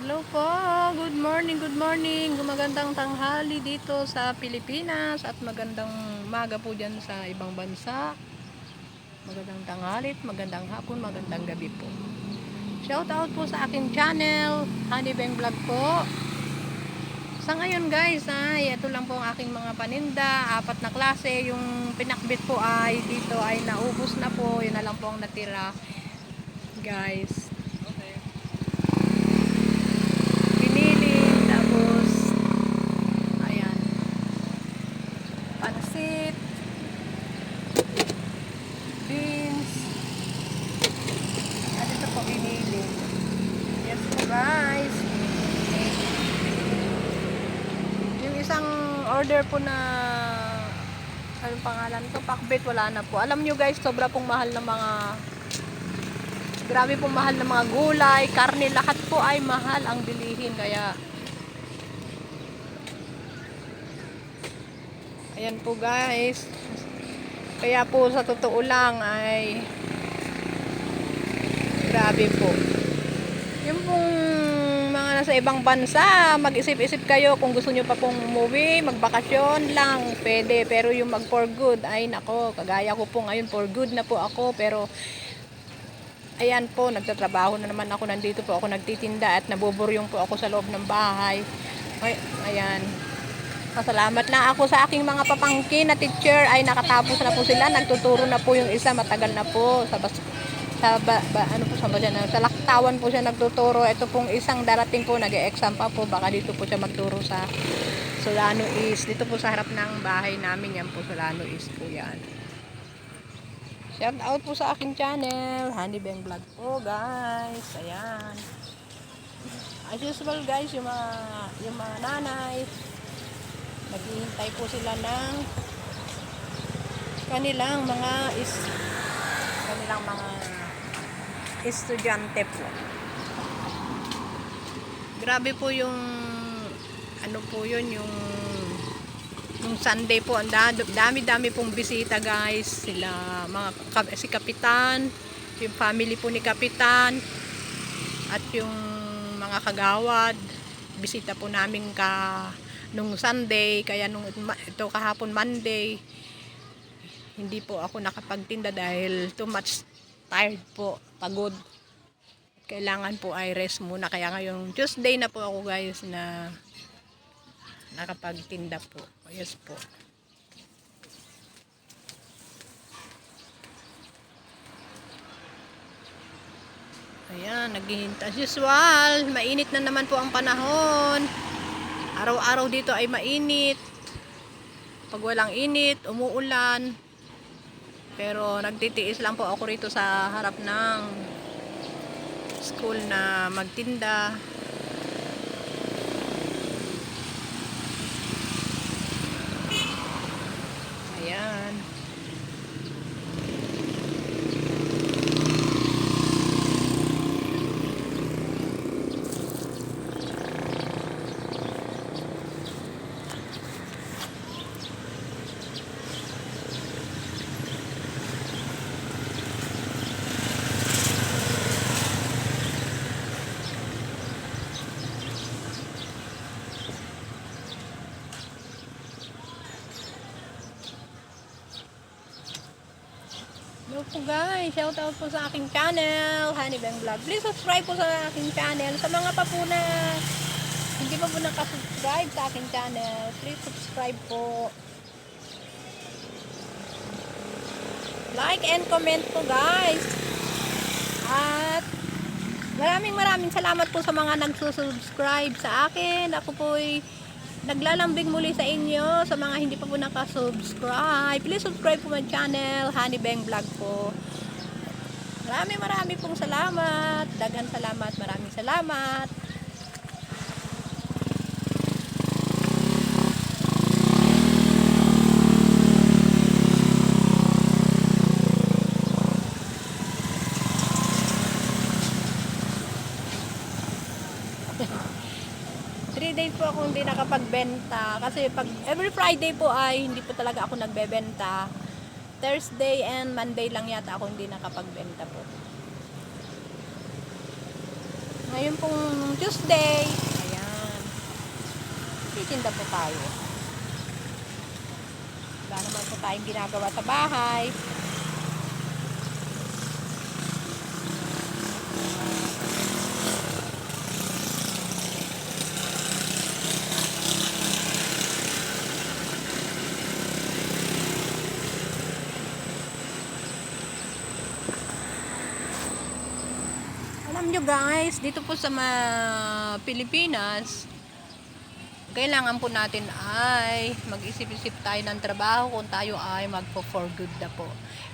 Hello po, good morning, good morning. Magandang tanghali dito sa Pilipinas at magandang umaga po dyan sa ibang bansa. Magandang tanghali, magandang hapon, magandang gabi po. Shout out po sa aking channel, Honey Bang Vlog po. Sa ngayon guys, ito lang po ang aking mga paninda, 4 na klase. Yung pinakbit po ay dito ay naubos na po, yun na lang po ang natira guys. Pinili, tapos ayan, pansit, beans, at ito po pinili. Yes po guys. Yung isang order po na anong pangalan to, pakbet, wala na po. Alam nyo guys, sobra pong mahal ng mga, grabe pong mahal ng mga gulay, karne, lahat po ay mahal ang bilihin. Kaya ayan po guys, kaya po sa totoo lang ay grabe po. Yung pong mga nasa ibang bansa, mag-isip-isip kayo kung gusto nyo pa pong umuwi, magbakasyon lang, pwede. Pero yung mag for good, ay nako, kagaya ko po ngayon, for good na po ako. Pero ayan po, nagtatrabaho na naman ako, nandito po ako nagtitinda at nabuburyong po ako sa loob ng bahay. Ay, ayan. Pasalamat na ako sa aking mga papangkin na teacher, ay nakatapos na po sila, nagtuturo na po yung isa, matagal na po ano po sa Laktawan po siya nagtuturo. Ito pong isang darating po, nag-e-exam pa po, baka dito po siya magturo sa Solano East, dito po sa harap ng bahay namin. Yan po, Solano East po yan. Shout out po sa aking channel, Honey Bang Vlog po guys. Ayan, as usual guys, yung mga nanay, naghihintay po sila ng kanilang mga estudyante po. Grabe po yung ano po yun, yung Sunday po, ang dami-dami pong bisita guys. Sila si Kapitan, yung family po ni Kapitan, at yung mga kagawad, bisita po namin nung Sunday. Kaya ito kahapon Monday, hindi po ako nakapagtinda dahil too much tired po, pagod. Kailangan po ay rest muna. Kaya ngayong Tuesday na po ako guys na nakapagtinda po. Yes po. Ayan, naghihintay. As usual, mainit na naman po ang panahon. Araw-araw dito ay mainit. Pag walang init, umuulan. Pero nagtitiis lang po ako rito sa harap ng school na magtinda. Ayan. Hello po guys, shout out po sa aking channel, Honey Bang Vlog. Please subscribe po sa aking channel. Sa mga pa po na hindi pa po nakasubscribe sa aking channel, please subscribe po. Like and comment po guys. At maraming salamat po sa mga nagsusubscribe sa akin. Ako po'y naglalambing muli sa inyo. Sa mga hindi pa po nakasubscribe, please subscribe po my channel, Honey Bang Vlog po. Maraming pong salamat. Daghang salamat, maraming salamat. Three days po ako hindi nakapagbenta kasi pag every Friday po ay hindi po talaga ako nagbebenta. Thursday and Monday lang yata ako hindi nakapagbenta po. Ngayon pong Tuesday. Ayan. Titinda po tayo. Wala naman po tayong ginagawa sa bahay. Alam nyo guys, dito po sa Pilipinas, kailangan po natin ay mag-isip-isip tayo ng trabaho kung tayo ay magpo-for good na po.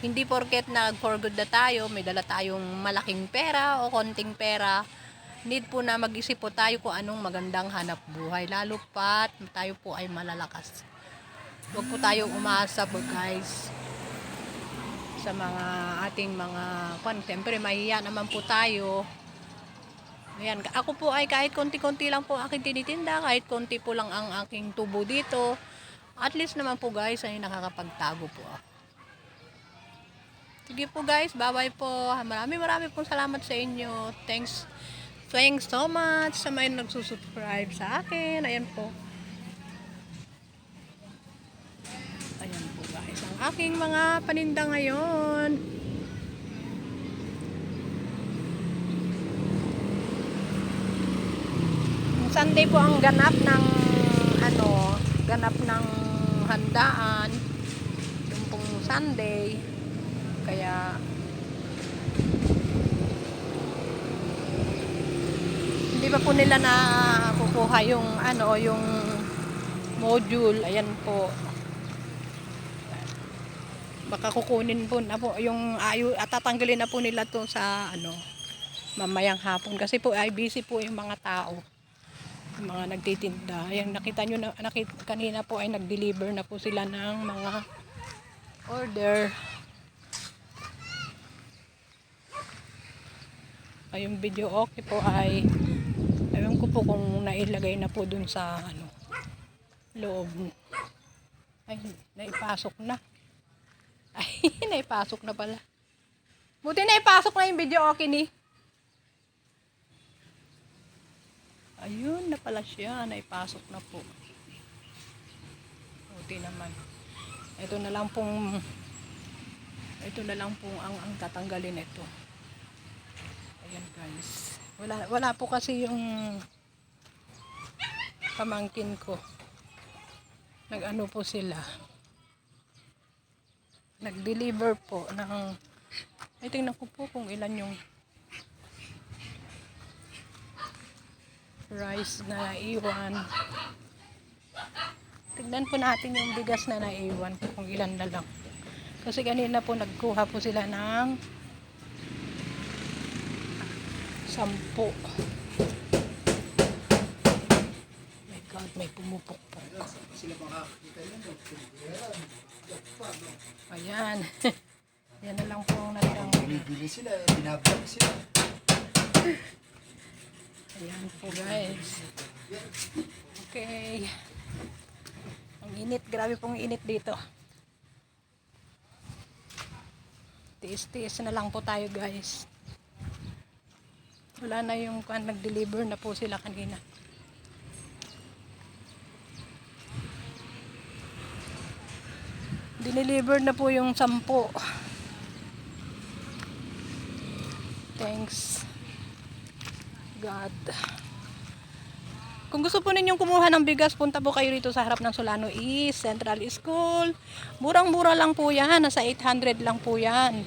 Hindi porket nag-for good na tayo, may dala tayong malaking pera o konting pera, need po na mag-isip po tayo kung anong magandang hanap buhay, lalo pat tayo po ay malalakas. Huwag po tayong umasa po guys sa mga ating mga siyempre mahiya naman po tayo. Ayan, ako po ay kahit konti-konti lang po aking tinitinda, kahit konti po lang ang aking tubo dito, at least naman po guys ay nakakapagtago po ako. Sige po guys, bye-bye po. Marami pong salamat sa inyo. Thanks so much sa mga nagsusubscribe sa akin. Ayan po. Ayan po guys, ang aking mga paninda ngayon. Sunday po ang ganap ng handaan. Yung pong Sunday. Kaya hindi pa po nila na kukuha yung yung module. Ayan po. Baka kukunin po na po yung at tatanggalin na po nila to sa mamayang hapon kasi po ay busy po yung mga tao, yung mga nagtitinda. Ayan, nakita nyo na kanina po ay nag-deliver na po sila ng mga order. Ay, yung video okay po ay ewan ko po kung nailagay na po dun sa loob. Ay, naipasok na. Ay, naipasok na pala. Buti naipasok na yung video okay ni. Ayun na pala siya, naipasok na po. Buti naman. Ito na lang pong ang tatanggalin ito. Ayan guys. Wala po kasi yung pamangkin ko. Nag-ano po sila. Nag-deliver po ng ay tingnan ko po kung ilan yung rice na naiwan. Tignan po natin yung bigas na naiwan kung ilan na lang. Kasi kanina po nagkuha po sila ng 10. My God, may pumupukpok. Ayan. Yan na lang po ang natirang. Bibili sila, binablog sila. Ayan po guys. Okay. Ang init, grabe pong init dito. Tiis-tiis na lang po tayo guys. Wala na yung nag-deliver na po sila kanina. Dineliver na po yung 10. Thanks God. Kung gusto po ninyong kumuha ng bigas, punta po kayo rito sa harap ng Solano East Central School. Murang-mura lang po yan. Nasa 800 lang po yan.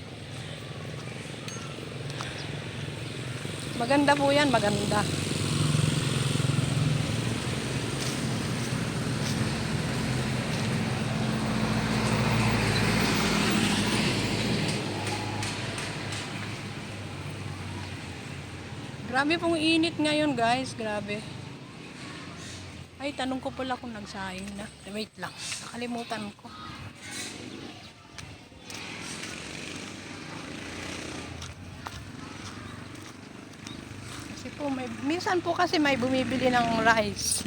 Maganda po yan, maganda. Grabe pong init ngayon guys, grabe. Ay, tanong ko pala kung nagsaing na. Wait lang, nakalimutan ko. Kasi po, minsan po kasi may bumibili ng rice.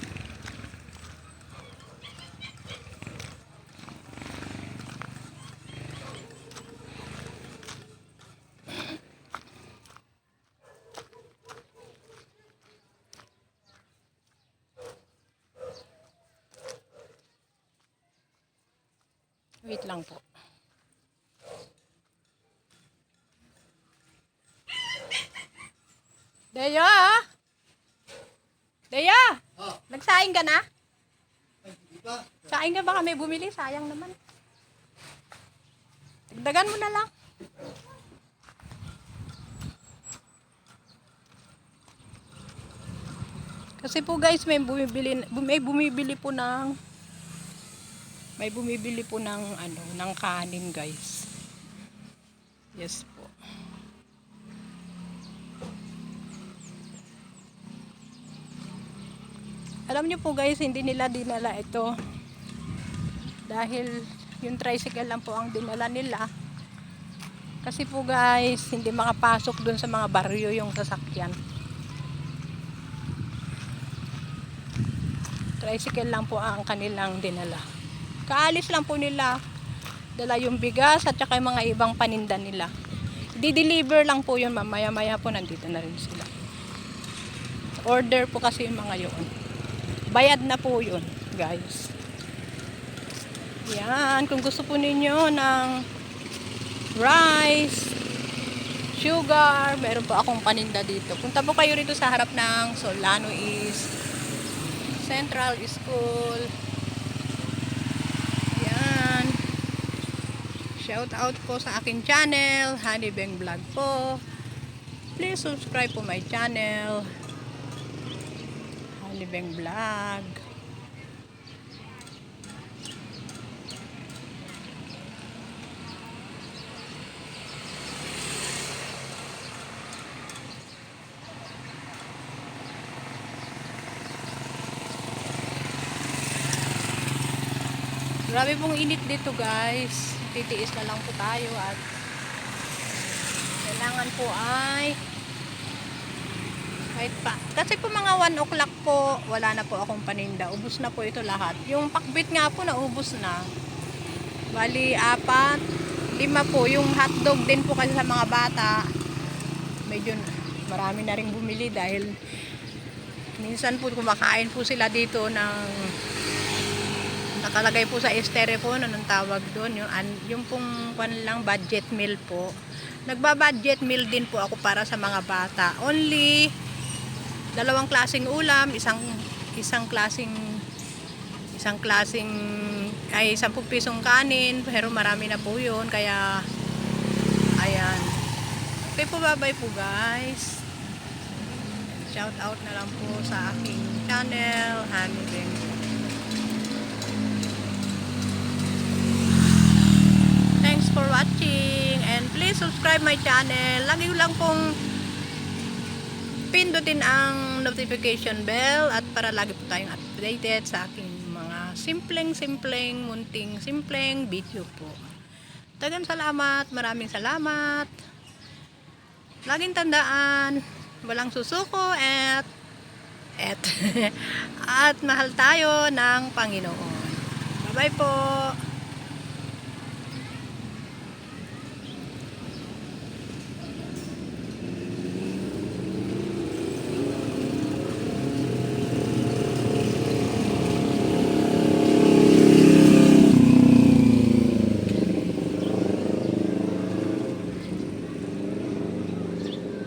Wait lang po. Deyo! Deyo! Ah, Nagsaing ka na? ay, di ba? Saing ka ba kami bumili? Sayang naman. Dagdagan mo na lang. Kasi po guys, may bumibili po ng ano, ng kanin guys. Yes po. Alam niyo po guys, hindi nila dinala ito. Dahil yung tricycle lang po ang dinala nila. Kasi po guys, hindi makapasok dun sa mga baryo yung sasakyan. Tricycle lang po ang kanilang dinala. Kaalis lang po nila. Dala yung bigas at saka yung mga ibang paninda nila. Di-deliver lang po yun, mamaya-maya po nandito na rin sila. Order po kasi yung mga yun. Bayad na po yun, guys. Yan, kung gusto po ninyo ng rice, sugar, meron po akong paninda dito. Punta po kayo rito sa harap ng Solano East Central School. Yan. Shout out po sa aking channel, Honeybeng Vlog po. Please subscribe po my channel, Honeybeng Vlog. Grabe pong init dito guys. Titiis na lang po tayo at kailangan po ay kahit pa. Kasi po mga 1 o'clock po, wala na po akong paninda. Ubus na po ito lahat. Yung pakbit nga po naubos na. Bali, 4, 5 po. Yung hotdog din po kasi sa mga bata. Medyo marami na rin bumili dahil minsan po kumakain po sila dito ng nakalagay po sa styrofoam, anong tawag doon, yung pong lang budget meal po. Nagba-budget meal din po ako para sa mga bata. Only 2 klaseng ulam, isang klaseng ay 10 pisong kanin, pero marami na po yun, kaya ayan. Okay po, bye-bye po guys. Shout out na lang po sa aking channel, Honeybeng. Thanks for watching and please subscribe my channel. Lagi lang pong pindutin ang notification bell at para lagi po tayong updated sa aking mga simpleng video po. Daghang salamat, maraming salamat. Laging tandaan, walang susuko at at mahal tayo ng Panginoon. Bye-bye po.